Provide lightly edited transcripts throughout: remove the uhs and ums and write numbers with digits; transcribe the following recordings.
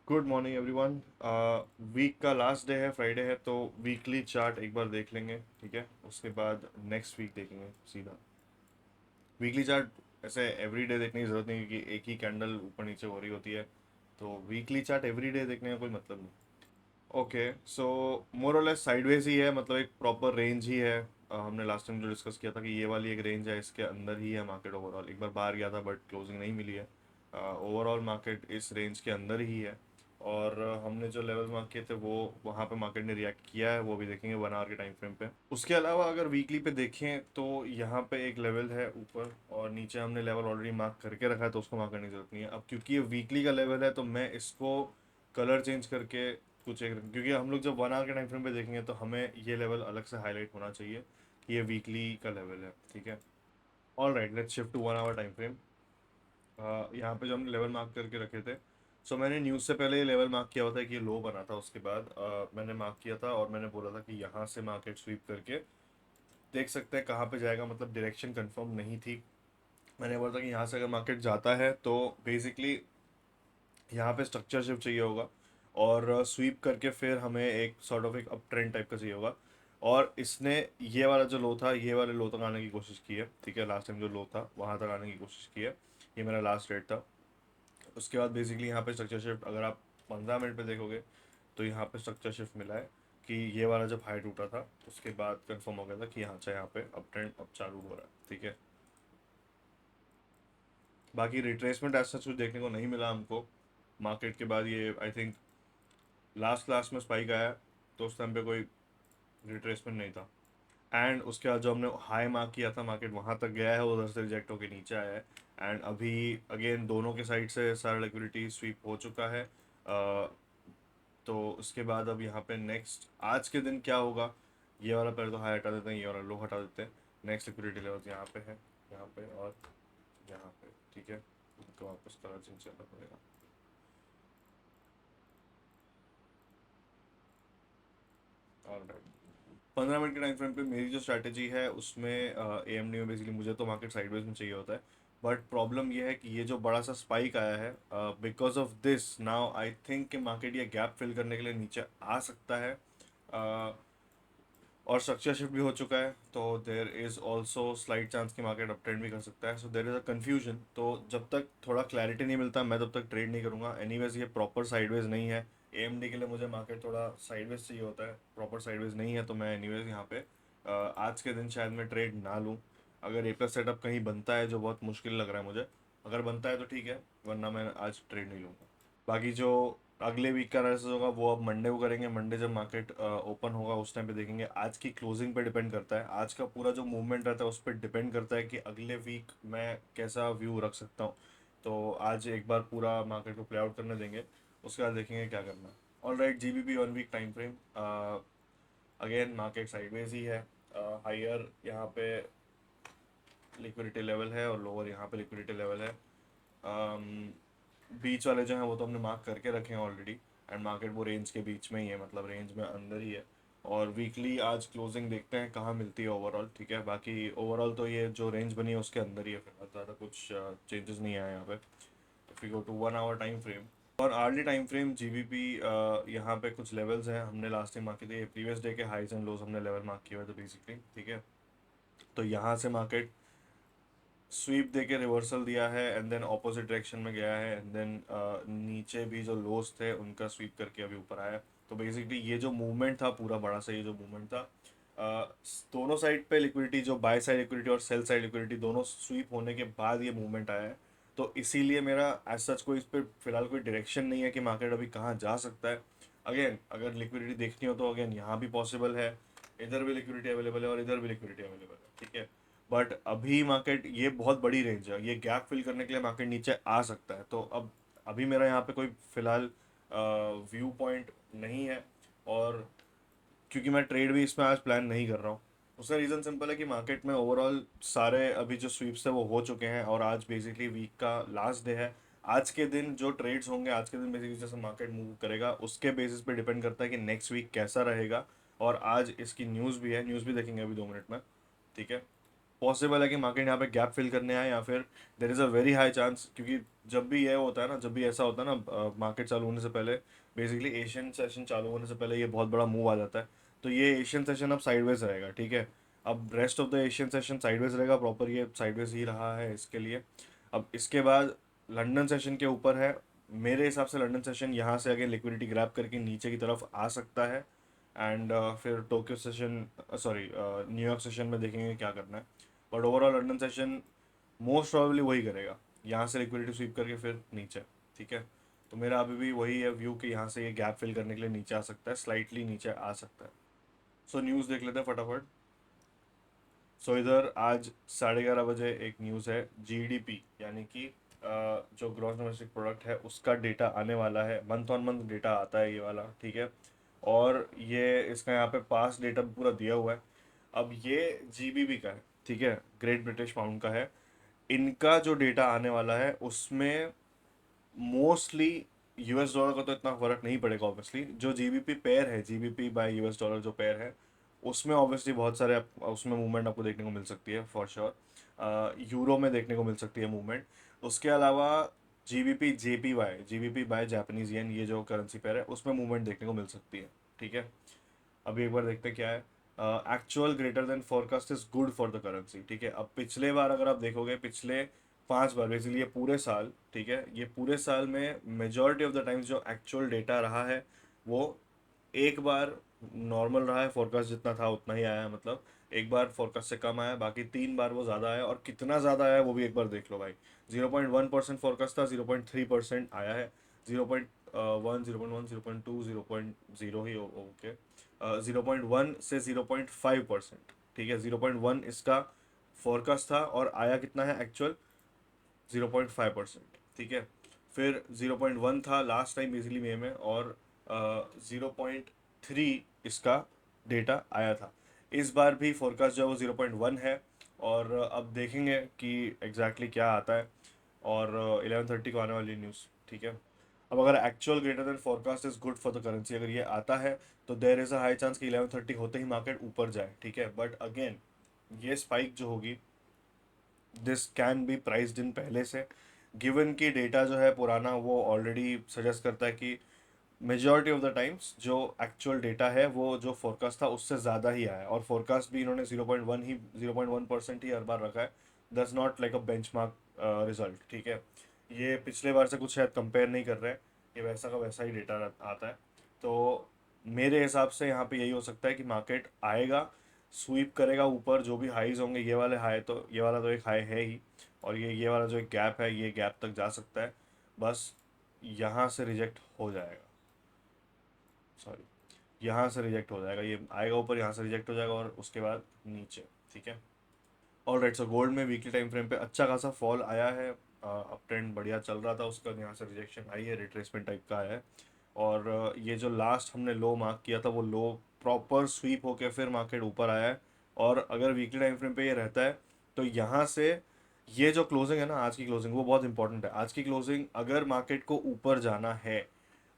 Good morning everyone. Week का last day है, Friday है, तो वीकली चार्ट एक बार देख लेंगे। ठीक है, उसके बाद नेक्स्ट वीक देखेंगे सीधा। वीकली चार्ट ऐसे एवरी डे देखने की ज़रूरत नहीं, क्योंकि एक ही कैंडल ऊपर नीचे हो रही होती है। तो वीकली चार्ट एवरी डे देखने का कोई मतलब नहीं। ओके, सो मोर और लेस साइडवेज ही है, मतलब एक प्रॉपर रेंज ही है। हमने लास्ट टाइम जो डिस्कस किया था कि ये वाली एक रेंज है, इसके अंदर ही है मार्केट ओवरऑल। एक बार बाहर गया था बट क्लोजिंग नहीं मिली है। ओवरऑल मार्केट इस रेंज के अंदर ही है। और हमने जो लेवल मार्क किए थे वो वहाँ पे मार्केट ने रिएक्ट किया है, वो भी देखेंगे 1 आवर के टाइम फ्रेम पे। उसके अलावा अगर वीकली पे देखें तो यहाँ पे एक लेवल है ऊपर, और नीचे हमने लेवल ऑलरेडी मार्क करके रखा है, तो उसको मार्क करने की जरूरत नहीं है। अब क्योंकि ये वीकली का लेवल है तो मैं इसको कलर चेंज करके कुछ एक, क्योंकि हम लोग जब 1 आवर के टाइम फ्रेम पे देखेंगे तो हमें ये लेवल अलग से हाईलाइट होना चाहिए कि ये वीकली का लेवल है। ठीक है, all right, let's shift to 1 hour time frame. यहाँ पे जो हमने लेवल मार्क करके रखे थे, सो मैंने न्यूज़ से पहले ये लेवल मार्क किया हुआ था कि ये लो बना था। उसके बाद मैंने मार्क किया था और मैंने बोला था कि यहाँ से मार्केट स्वीप करके देख सकते हैं कहाँ पे जाएगा, मतलब डायरेक्शन कंफर्म नहीं थी। मैंने बोला था कि यहाँ से अगर मार्केट जाता है तो बेसिकली यहाँ पे स्ट्रक्चर शिफ्ट चाहिए होगा, और स्वीप करके फिर हमें एक सॉर्ट ऑफ एक अप ट्रेंड टाइप का चाहिए होगा। और इसने ये वाला जो लो था, ये वाले लो तक आने की कोशिश की है। ठीक है, लास्ट टाइम जो लो था वहाँ तक आने की कोशिश की है। ये मेरा लास्ट रेट था। उसके बाद बेसिकली यहाँ पे स्ट्रक्चर शिफ्ट अगर आप 15 मिनट पे देखोगे तो यहाँ पे स्ट्रक्चर शिफ्ट मिला है कि ये वाला जब हाई टूटा था उसके बाद कंफर्म हो गया था कि यहाँ पे अप ट्रेंड अब चालू हो रहा है। ठीक है, बाकी रिट्रेसमेंट ऐसा कुछ देखने को नहीं मिला हमको मार्केट के बाद। ये आई थिंक लास्ट क्लास में स्पाइक आया, तो उस टाइम पे कोई रिट्रेसमेंट नहीं था। एंड उसके बाद जो हमने हाई मार्क किया था मार्केट वहाँ तक गया है, उधर से रिजेक्ट होकर नीचे आया है। एंड अभी अगेन दोनों के साइड से सारा लिक्विडिटी स्वीप हो चुका है। तो उसके बाद अब यहाँ पे नेक्स्ट आज के दिन क्या होगा, ये वाला पहले तो हाई हटा देते हैं, ये वाला लो हटा देते हैं। नेक्स्ट लिक्विडिटी लेवल यहाँ पे है, यहाँ पे और यहाँ पे। ठीक है, तो वापस कलर चेंज करना पड़ेगा। ऑलराइट, 15 मिनट के टाइम फ्रेम पे मेरी जो स्ट्रैटेजी है उसमें ए एम डी में बेसिकली मुझे तो मार्केट साइडवेज में चाहिए होता है। बट प्रॉब्लम ये है कि ये जो बड़ा सा स्पाइक आया है, because of this now I think कि मार्केट ये गैप फिल करने के लिए नीचे आ सकता है। uh, और स्ट्रक्चर शिफ्ट भी हो चुका है, तो there is also slight chance कि मार्केट अप ट्रेंड भी कर सकता है। सो देर इज़ अ कन्फ्यूजन। तो जब तक थोड़ा क्लैरिटी नहीं मिलता मैं तब तक ट्रेड नहीं करूँगा। एनीवेज ये प्रॉपर साइडवेज नहीं है। एएमडी के लिए मुझे मार्केट थोड़ा साइडवेज चाहिए होता है, प्रॉपर साइडवेज नहीं है, तो मैं एनीवेज यहाँ पे आज के दिन शायद मैं ट्रेड ना लूँ। अगर ए प्लस सेटअप कहीं बनता है, जो बहुत मुश्किल लग रहा है मुझे, अगर बनता है तो ठीक है, वरना मैं आज ट्रेड नहीं लूँगा। बाकी जो अगले वीक का एनालिसिस होगा वो अब मंडे को करेंगे। मंडे जब मार्केट ओपन होगा उस टाइम पे देखेंगे। आज की क्लोजिंग पे डिपेंड करता है, आज का पूरा जो मूवमेंट रहता है उस पर डिपेंड करता है कि अगले वीक मैं कैसा व्यू रख सकता हूँ। तो आज एक बार पूरा मार्केट को प्ले आउट करने देंगे, उसके बाद देखेंगे क्या करना है। All right, GBP 1 week time frame, again market sideways ही है। हायर यहाँ पे लिक्विडिटी लेवल है और लोअर यहाँ पे लिक्विडिटी लेवल है। बीच वाले जो हैं वो तो हमने मार्क करके रखे हैं ऑलरेडी। एंड मार्केट वो रेंज के बीच में ही है, मतलब रेंज में अंदर ही है। और वीकली आज क्लोजिंग देखते हैं कहाँ मिलती है ओवरऑल। ठीक है, बाकी ओवरऑल तो ये जो रेंज बनी है उसके अंदर ही है, फिर ज़्यादा कुछ चेंजेस नहीं आए यहाँ पे। If you go to 1 hour time frame और आर्ली टाइम फ्रेम, जीबीपी यहाँ पे कुछ लेवल्स हैं हमने लास्ट टाइम मार्क किए थे। प्रीवियस डे के हाइज एंड लोज हमने लेवल मार्क किए हुए थे बेसिकली। ठीक है, तो यहाँ से मार्केट स्वीप दे के रिवर्सल दिया है एंड देन ऑपोजिट डायरेक्शन में गया है, एंड देन नीचे भी जो लोस थे उनका स्वीप करके अभी ऊपर आया है। तो बेसिकली ये जो मूवमेंट था पूरा बड़ा सा, ये जो मूवमेंट था, दोनों साइड पे लिक्विडिटी, जो बाय साइड लिक्विडिटी और सेल साइड लिक्विडिटी दोनों स्वीप होने के बाद ये मूवमेंट आया है। तो इसीलिए मेरा एज सच कोई इस पर फिलहाल कोई डायरेक्शन नहीं है कि मार्केट अभी कहाँ जा सकता है। अगेन अगर लिक्विडिटी देखनी हो तो अगेन यहाँ भी पॉसिबल है, इधर भी लिक्विडिटी अवेलेबल है और इधर भी लिक्विडिटी अवेलेबल है। ठीक है, बट अभी मार्केट ये बहुत बड़ी रेंज है, ये गैप फिल करने के लिए मार्केट नीचे आ सकता है। तो अब अभी मेरा यहाँ पे कोई फिलहाल व्यू पॉइंट नहीं है। और क्योंकि मैं ट्रेड भी इसमें आज प्लान नहीं कर रहा हूँ, उसका रीज़न सिंपल है कि मार्केट में ओवरऑल सारे अभी जो स्वीप्स है वो हो चुके हैं और आज बेसिकली वीक का लास्ट डे है। आज के दिन जो ट्रेड्स होंगे, आज के दिन बेसिकली जैसे मार्केट मूव करेगा उसके बेसिस पे डिपेंड करता है कि नेक्स्ट वीक कैसा रहेगा। और आज इसकी न्यूज़ भी है, न्यूज़ भी देखेंगे अभी 2 मिनट में। ठीक है, पॉसिबल है कि मार्केट यहाँ पे गैप फिल करने आए, या फिर there is a very high chance, क्योंकि जब भी ये होता है ना, जब भी ऐसा होता है ना मार्केट चालू होने से पहले, बेसिकली एशियन सेशन चालू होने से पहले ये बहुत बड़ा मूव आ जाता है। तो ये एशियन सेशन अब साइडवेज रहेगा, ठीक है। अब rest of the Asian session sideways रहेगा, प्रॉपर ये साइडवेज ही रहा है इसके लिए। अब इसके बाद लंदन सेशन के ऊपर है। मेरे हिसाब से लंदन सेशन यहाँ से अगेन लिक्विडिटी ग्रैब करके नीचे की तरफ आ सकता है। एंड फिर Tokyo session, sorry New York session में देखेंगे क्या करना है। But overall London session most probably वही करेगा, यहाँ से लिक्विडिटी स्वीप करके फिर नीचे, ठीक है। तो मेरा अभी भी वही है व्यू कि यहाँ से ये गैप फिल करने के लिए नीचे आ सकता है, स्लाइटली नीचे आ सकता है। सो न्यूज़ देख लेते हैं फटाफट। सो इधर आज 11:30 बजे एक न्यूज़ है, जीडीपी यानी कि जो ग्रॉस डोमेस्टिक प्रोडक्ट है उसका डेटा आने वाला है। मंथ ऑन मंथ डेटा आता है ये वाला, ठीक है। और ये इसका यहाँ पे पास डेटा भी पूरा दिया हुआ है। अब ये जीबीपी का है, ठीक है, ग्रेट ब्रिटिश पाउंड का है। इनका जो डेटा आने वाला है उसमें मोस्टली यूएस डॉलर का तो इतना फर्क नहीं पड़ेगा ऑब्वियसली। जो जीबीपी पेयर है, जीबीपी बाय यूएस डॉलर जो पेयर है, उसमें ऑब्वियसली बहुत सारे उसमें मूवमेंट आपको देखने को मिल सकती है फॉर श्योर। यूरो में देखने को मिल सकती है मूवमेंट। उसके अलावा GBP JPY, GBP by Japanese yen, ये जो करेंसी पेयर है उसमें मूवमेंट देखने को मिल सकती है, ठीक है। अभी एक बार देखते हैं क्या है। Actual greater than forecast is good for the currency, ठीक है। अब पिछले बार अगर आप देखोगे, पिछले 5 बार बेसिकली, ये पूरे साल, ठीक है, ये पूरे साल में मेजॉरिटी ऑफ द टाइम्स जो एक्चुअल डेटा रहा है वो एक बार नॉर्मल रहा है, फोरकास्ट जितना था उतना ही आया है, मतलब एक बार फोरकास्ट से कम आया, बाकी 3 बार वो ज़्यादा आया। और कितना ज़्यादा आया है वो भी एक बार देख लो भाई। 0.1% फोरकास्ट था, 0.3% आया है। 0.1, 0.1, 0.2, 0.0 ही, ओके। 0.1 से 0.5%, ठीक है। 0.1 इसका फोरकास्ट था और आया कितना है एक्चुअल, 0.5%, ठीक है। फिर 0.1 था लास्ट टाइम बेसिकली मई में, और 0.3 इसका डेटा आया था। इस बार भी फोरकास्ट जो है वो 0.1 है। और अब देखेंगे कि एग्जैक्टली क्या आता है। और 11:30 को आने वाली न्यूज़, ठीक है। अब अगर actual greater than forecast is good for the currency, अगर ये आता है तो there is a high chance कि 11:30 होते ही मार्केट ऊपर जाए, ठीक है। बट अगेन ये स्पाइक जो होगी, दिस कैन बी प्राइस्ड इन पहले से, गिवन कि डेटा जो है पुराना वो ऑलरेडी सजेस्ट करता है कि मेजॉरिटी ऑफ द टाइम्स जो एक्चुअल डेटा है वो जो फोरकास्ट था उससे ज़्यादा ही आया है। और फोरकास्ट भी इन्होंने 0.1% ही हर बार रखा है। दस not like a benchmark result, ठीक है। ये पिछले बार से कुछ शायद कंपेयर नहीं कर रहे हैं, ये वैसा का वैसा ही डेटा आता है। तो मेरे हिसाब से यहाँ पे यही हो सकता है कि मार्केट आएगा, स्वीप करेगा ऊपर, जो भी हाईज होंगे, ये वाले हाई तो, ये वाला तो एक हाई है ही, और ये वाला जो एक गैप है ये गैप तक जा सकता है, बस यहाँ से रिजेक्ट हो जाएगा, सॉरी, यहाँ से रिजेक्ट हो जाएगा, ये आएगा ऊपर, यहाँ से रिजेक्ट हो जाएगा और उसके बाद नीचे, ठीक है। All right. सो गोल्ड में वीकली टाइम फ्रेम पे अच्छा खासा फॉल आया है। अप ट्रेंड बढ़िया चल रहा था उसका, यहाँ से रिजेक्शन आई है, रिट्रेसमेंट टाइप का है। और ये जो लास्ट हमने लो मार्क किया था वो लो प्रॉपर स्वीप होके फिर मार्केट ऊपर आया है। और अगर वीकली टाइम फ्रेम पे ये रहता है तो यहाँ से ये जो क्लोजिंग है ना, आज की क्लोजिंग, वो बहुत इंपॉर्टेंट है। आज की क्लोजिंग अगर मार्केट को ऊपर जाना है,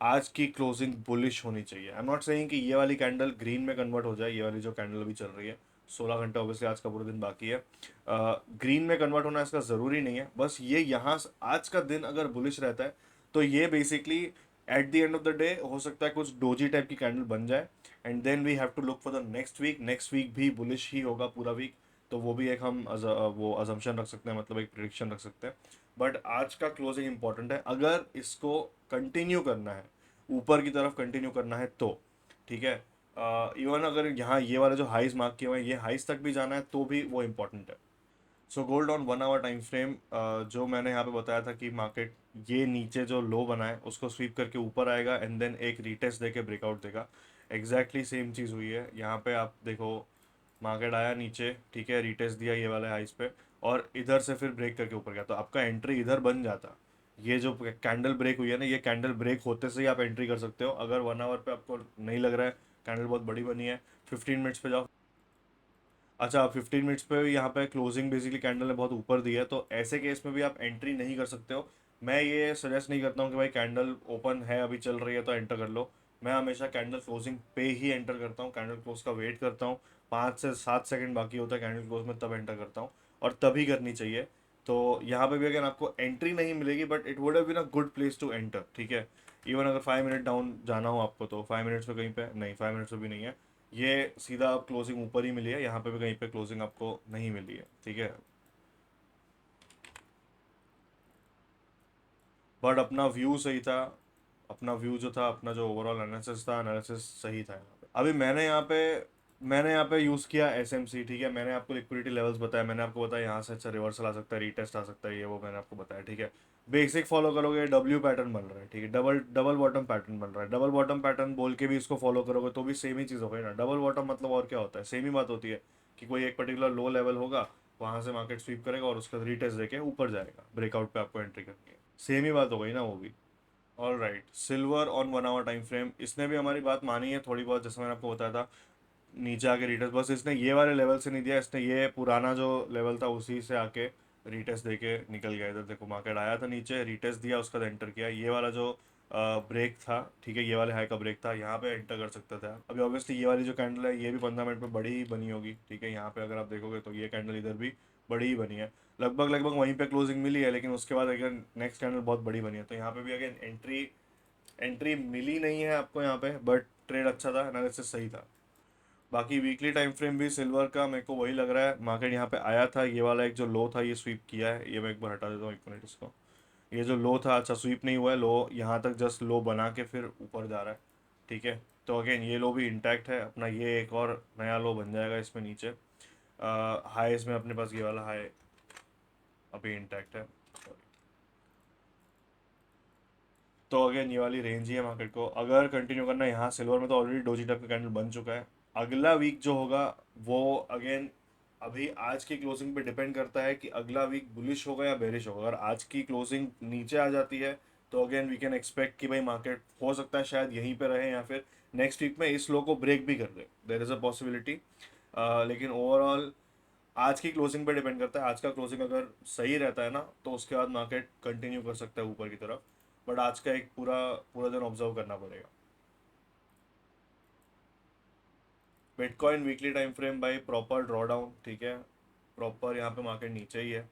आज की क्लोजिंग बुलिश होनी चाहिए। आई एम नॉट सेइंग कि ये वाली कैंडल ग्रीन में कन्वर्ट हो जाए, ये वाली जो कैंडल अभी चल रही है, 16 घंटे ऑब्वियसली आज का पूरा दिन बाकी है, ग्रीन में कन्वर्ट होना इसका ज़रूरी नहीं है। बस ये यहाँ आज का दिन अगर बुलिश रहता है तो ये basically at the end of the day हो सकता है कुछ डोजी टाइप की कैंडल बन जाए। And then we have to look for the next week, next week भी बुलिश ही होगा पूरा वीक। तो वो भी एक हम वो अजम्पशन रख सकते हैं, मतलब एक प्रिडिक्शन रख सकते हैं। बट आज का क्लोजिंग इंपॉर्टेंट है, अगर इसको कंटिन्यू करना है, ऊपर की तरफ कंटिन्यू करना है तो, ठीक है। इवन अगर यहाँ ये वाले जो हाइज मार्क किए हुए हैं ये हाइज तक भी जाना है तो भी वो इम्पोर्टेंट है। So gold on 1 hour time frame, जो मैंने यहाँ पे बताया था कि मार्केट ये नीचे जो लो बना है उसको स्वीप करके ऊपर आएगा एंड देन एक रीटेस्ट देके ब्रेकआउट देगा। एग्जैक्टली सेम चीज़ हुई है यहाँ पे, आप देखो मार्केट आया नीचे, ठीक है, रीटेस्ट दिया ये वाले हाइस पे, और इधर से फिर ब्रेक करके ऊपर गया, तो आपका एंट्री इधर बन जाता। ये जो कैंडल ब्रेक हुई है ना, ये कैंडल ब्रेक होते से ही आप एंट्री कर सकते हो। अगर 1 आवर पे आपको नहीं लग रहा है कैंडल बहुत बड़ी बनी है, 15 मिनट्स पे जाओ। अच्छा, 15 मिनट्स पे यहाँ पे क्लोजिंग बेसिकली कैंडल ने बहुत ऊपर दी है, तो ऐसे केस में भी आप एंट्री नहीं कर सकते हो। मैं ये सजेस्ट नहीं करता हूँ कि भाई कैंडल ओपन है अभी चल रही है तो एंटर कर लो। मैं हमेशा कैंडल क्लोजिंग पे ही एंटर करता हूँ, कैंडल क्लोज का वेट करता हूँ, 5 से 7 सेकंड बाकी होता है कैंडल क्लोज में, तब एंटर करता हूँ, और तभी करनी चाहिए। तो यहाँ पे भी अगर आपको एंट्री नहीं मिलेगी, but it would have been a good place to enter, ठीक है। इवन अगर 5 मिनट डाउन जाना हो आपको, तो 5 मिनट्स पे कहीं पे नहीं, 5 मिनट्स पे भी नहीं है, ये सीधा आप क्लोजिंग ऊपर ही मिली है, यहाँ पे भी कहीं पे क्लोजिंग आपको नहीं मिली है, ठीक है। बट अपना व्यू सही था, अपना व्यू जो था, अपना जो ओवरऑल एनालिसिस था, एनालिसिस सही था यहाँ पे। अभी मैंने यहाँ पे यूज़ किया एसएमसी, ठीक है। मैंने आपको लिक्विडिटी लेवल्स बताया, मैंने आपको बताया यहाँ से अच्छा रिवर्सल आ सकता है, रीटेस्ट आ सकता है, ये वो मैंने आपको बताया, ठीक है। बेसिक फॉलो करोगे, डब्ल्यू पैटर्न बन रहा है, ठीक है, डबल डबल बॉटम पैटर्न बन रहा है, डबल बॉटम पैटर्न बोल के भी इसको फॉलो करोगे तो भी सेम ही चीज़ होगी ना। डबल बॉटम मतलब और क्या होता है, सेम ही बात होती है कि कोई एक पर्टिकुलर लो लेवल होगा, वहां से मार्केट स्वीप करेगा और उसका रीटेस्ट देके ऊपर जाएगा, ब्रेकआउट पे आपको एंट्री करनी है, सेम ही बात हो गई ना वो भी। All right, silver on 1 hour time frame, इसने भी हमारी बात मानी है थोड़ी बहुत, जैसे मैंने आपको बताया था, नीचे आके रिटेस्ट, बस इसने ये वाले लेवल से नहीं दिया, इसने ये पुराना जो लेवल था उसी से आके रिटेस्ट देके निकल गया। इधर देखो मार्केट आया था नीचे, रिटेस्ट दिया, उसका एंटर किया, ये वाला जो ब्रेक था, ठीक है, ये वाले हाई का ब्रेक था, यहाँ पे एंटर कर सकते थे आप। अभी ऑब्वियसली ये वाली जो कैंडल है ये भी 15 मिनट में बड़ी ही बनी होगी, ठीक है। यहाँ पे अगर आप देखोगे तो ये कैंडल इधर भी बड़ी ही बनी है, लगभग लगभग वहीं पे क्लोजिंग मिली है, लेकिन उसके बाद अगर नेक्स्ट कैंडल बहुत बड़ी बनी है, तो यहाँ पे भी अगेन एंट्री एंट्री मिली नहीं है आपको यहाँ पे, बट ट्रेड अच्छा था, एनालिसिस सही था। बाकी वीकली टाइम फ्रेम भी सिल्वर का मेरे को वही लग रहा है, मार्केट यहाँ पे आया था, ये वाला एक जो लो था ये स्वीप किया है, ये मैं एक बार हटा देता हूँ, 1 मिनट इसको। ये जो लो था, अच्छा स्वीप नहीं हुआ है, लो यहाँ तक जस्ट लो बना के फिर ऊपर जा रहा है, ठीक है। तो अगेन ये लो भी इंटैक्ट है अपना, ये एक और नया लो बन जाएगा इसमें नीचे। हाई इसमें अपने पास ये वाला हाई अभी इंटैक्ट है। तो अगेन ये वाली रेंज ही है मार्केट को अगर कंटिन्यू करना है। यहाँ सिल्वर में तो ऑलरेडी डोजी टाइप का कैंडल बन चुका है। अगला वीक जो होगा वो अगेन अभी आज की क्लोजिंग पे डिपेंड करता है कि अगला वीक बुलिश होगा या बेरिश होगा। अगर आज की क्लोजिंग नीचे आ जाती है तो अगेन वी कैन एक्सपेक्ट कि भाई मार्केट हो सकता है शायद यहीं पे रहे, या फिर नेक्स्ट वीक में इस लो को ब्रेक भी कर दे, देर इज़ अ पॉसिबिलिटी। लेकिन ओवरऑल आज की क्लोजिंग पे डिपेंड करता है। आज का क्लोजिंग अगर सही रहता है ना तो उसके बाद मार्केट कंटिन्यू कर सकता है ऊपर की तरफ, बट आज का एक पूरा पूरा दिन ऑब्जर्व करना पड़ेगा। Bitcoin weekly time frame by proper draw down, ठीक है, प्रॉपर यहाँ पे मार्केट नीचे ही है।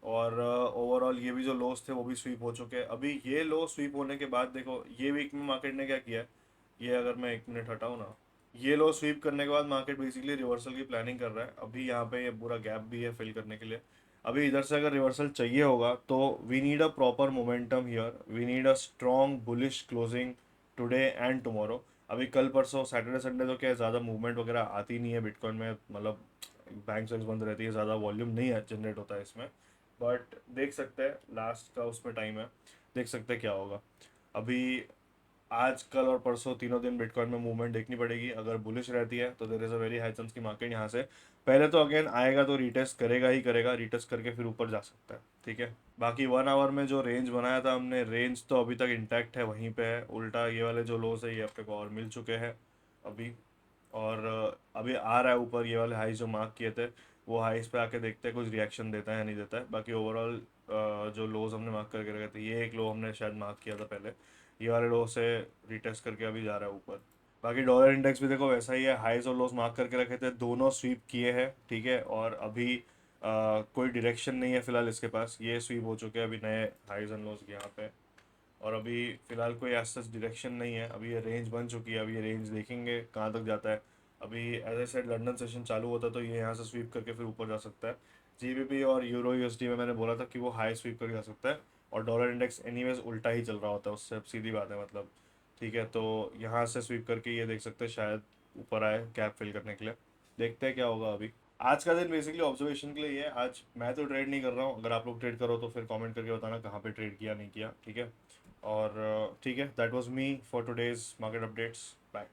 और ओवरऑल ये भी जो लोस थे वो भी स्वीप हो चुके हैं। अभी ये लो स्वीप होने के बाद देखो ये वीक में मार्केट ने क्या किया है, ये अगर मैं 1 मिनट हटाऊँ ना, ये लो स्वीप करने के बाद मार्केट बेसिकली रिवर्सल की प्लानिंग कर रहा है। अभी यहाँ पे ये पूरा गैप भी है फिल करने के लिए। अभी इधर से अगर रिवर्सल चाहिए होगा तो we need a proper momentum here, we need a strong bullish closing today and tomorrow. अभी कल परसों सैटरडे संडे तो क्या है, ज़्यादा मूवमेंट वगैरह आती नहीं है बिटकॉइन में, मतलब बैंक सेल्स बंद रहती है, ज़्यादा वॉल्यूम नहीं जनरेट होता है इसमें। बट देख सकते हैं लास्ट का उसमें टाइम है, देख सकते हैं क्या होगा। अभी आज कल और परसों तीनों दिन बिटकॉइन में मूवमेंट देखनी पड़ेगी। अगर बुलिश रहती है तो there is a very high chance की मार्केट यहाँ से पहले तो अगेन आएगा तो रीटेस्ट करेगा ही करेगा, रीटेस्ट करके फिर ऊपर जा सकता है, ठीक है। बाकी 1 आवर में जो रेंज बनाया था हमने, रेंज तो अभी तक इंटैक्ट है, वहीं पे है। उल्टा ये वाले जो लोस है ये अपने को और मिल चुके हैं अभी। और अभी आ रहा है ऊपर, ये वाले हाई जो मार्क किए थे वो हाइस पे आके देखते हैं कुछ रिएक्शन देता है या नहीं देता है। बाकी ओवरऑल जो लोज हमने मार्क करके रखे थे, ये एक लो हमने शायद मार्क किया था पहले, ये वाले लो से रिटेस्ट करके अभी जा रहा है ऊपर। बाकी डॉलर इंडेक्स भी देखो वैसा ही है, हाइज और लोस मार्क करके रखे थे, दोनों स्वीप किए हैं, ठीक है। और अभी कोई डायरेक्शन नहीं है फिलहाल इसके पास, ये स्वीप हो चुके हैं अभी नए हाइज एंड लोस यहाँ पे। और अभी फिलहाल कोई ऐसा डायरेक्शन नहीं है, अभी ये रेंज बन चुकी है, अभी ये रेंज देखेंगे कहाँ तक जाता है। अभी as a said London session चालू होता है तो ये यहाँ से स्वीप करके फिर ऊपर जा सकता है। जीबीपी और यूरो यूएसडी में मैंने बोला था कि वो हाई स्वीप करके जा सकता है, और डॉलर इंडेक्स एनीवेज उल्टा ही चल रहा होता है उससे, अब सीधी बात है मतलब, ठीक है। तो यहाँ से स्वीप करके ये देख सकते हैं शायद ऊपर आए गैप फिल करने के लिए, देखते हैं क्या होगा अभी। आज का दिन बेसिकली ऑब्जर्वेशन के लिए ही है। आज मैं तो ट्रेड नहीं कर रहा हूँ, अगर आप लोग ट्रेड करो तो फिर कमेंट करके बताना कहाँ पे ट्रेड किया नहीं किया, ठीक है। और ठीक है, that was me for today's market updates. Bye.